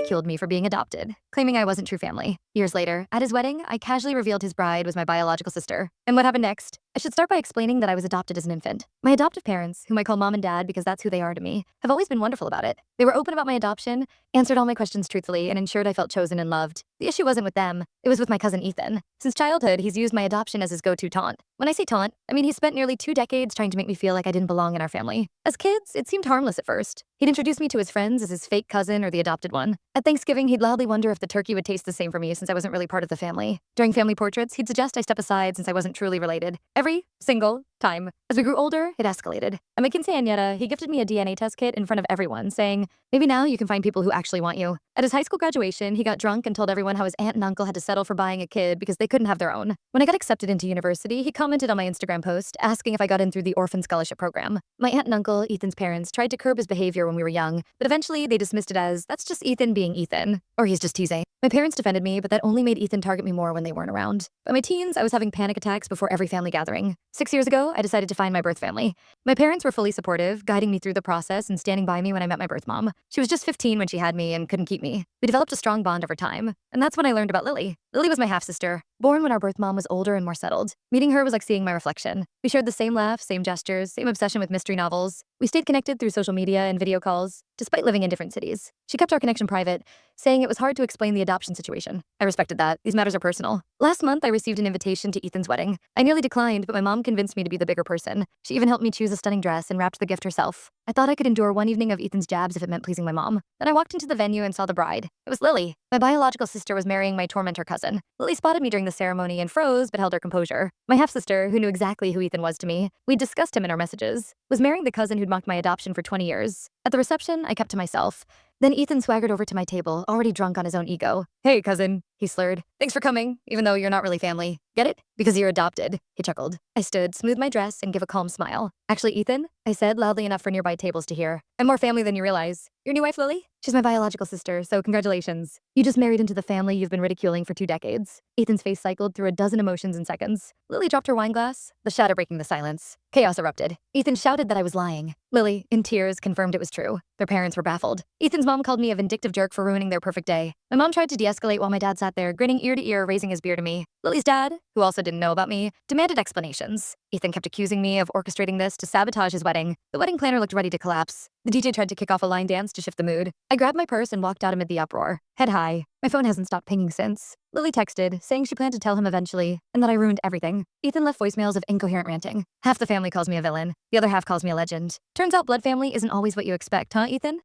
ridiculed me for being adopted, claiming I wasn't true family. Years later, at his wedding, I casually revealed his bride was my biological sister. And what happened next? I should start by explaining that I was adopted as an infant. My adoptive parents, whom I call mom and dad because that's who they are to me, have always been wonderful about it. They were open about my adoption, answered all my questions truthfully, and ensured I felt chosen and loved. The issue wasn't with them, it was with my cousin Ethan. Since childhood, he's used my adoption as his go-to taunt. When I say taunt, I mean he spent nearly 2 decades trying to make me feel like I didn't belong in our family. As kids, it seemed harmless at first. He'd introduce me to his friends as his fake cousin or the adopted one. At Thanksgiving, he'd loudly wonder if the turkey would taste the same for me since I wasn't really part of the family. During family portraits, he'd suggest I step aside since I wasn't truly related. Every single time. As we grew older, it escalated. At my quinceañera, he gifted me a DNA test kit in front of everyone, saying, "Maybe now you can find people who actually want you." At his high school graduation, he got drunk and told everyone how his aunt and uncle had to settle for buying a kid because they couldn't have their own. When I got accepted into university, he commented on my Instagram post, asking if I got in through the orphan scholarship program. My aunt and uncle, Ethan's parents, tried to curb his behavior when we were young, but eventually they dismissed it as, "That's just Ethan being Ethan," or "He's just teasing." My parents defended me, but that only made Ethan target me more when they weren't around. By my teens, I was having panic attacks before every family gathering. 6 years ago, I decided to find my birth family. My parents were fully supportive, guiding me through the process and standing by me when I met my birth mom. She was just 15 when she had me and couldn't keep me. We developed a strong bond over time, and that's when I learned about Lily. Lily was my half-sister, born when our birth mom was older and more settled. Meeting her was like seeing my reflection. We shared the same laughs, same gestures, same obsession with mystery novels. We stayed connected through social media and video calls, despite living in different cities. She kept our connection private, saying it was hard to explain the adoption situation. I respected that. These matters are personal. Last month, I received an invitation to Ethan's wedding. I nearly declined, but my mom convinced me to be the bigger person. She even helped me choose a stunning dress and wrapped the gift herself. I thought I could endure one evening of Ethan's jabs if it meant pleasing my mom. Then I walked into the venue and saw the bride. It was Lily. My biological sister was marrying my tormentor cousin. Lily spotted me during the ceremony and froze, but held her composure. My half-sister, who knew exactly who Ethan was to me, we'd discussed him in our messages, was marrying the cousin who'd mocked my adoption for 20 years. At the reception, I kept to myself. Then Ethan swaggered over to my table, already drunk on his own ego. "Hey, cousin," he slurred. "Thanks for coming, even though you're not really family. Get it? Because you're adopted," he chuckled. I stood, smoothed my dress, and gave a calm smile. "Actually, Ethan," I said loudly enough for nearby tables to hear, "I'm more family than you realize. Your new wife, Lily? She's my biological sister, so congratulations. You just married into the family you've been ridiculing for 2 decades. Ethan's face cycled through a dozen emotions in seconds. Lily dropped her wine glass, the shatter breaking the silence. Chaos erupted. Ethan shouted that I was lying. Lily, in tears, confirmed it was true. Their parents were baffled. Ethan's mom called me a vindictive jerk for ruining their perfect day. My mom tried to de-escalate while my dad sat there, grinning ear to ear, raising his beer to me. Lily's dad, who also didn't know about me, demanded explanations. Ethan kept accusing me of orchestrating this to sabotage his wedding. The wedding planner looked ready to collapse. The DJ tried to kick off a line dance to shift the mood. I grabbed my purse and walked out amid the uproar. Head high. My phone hasn't stopped pinging since. Lily texted, saying she planned to tell him eventually, and that I ruined everything. Ethan left voicemails of incoherent ranting. Half the family calls me a villain. The other half calls me a legend. Turns out blood family isn't always what you expect, huh, Ethan?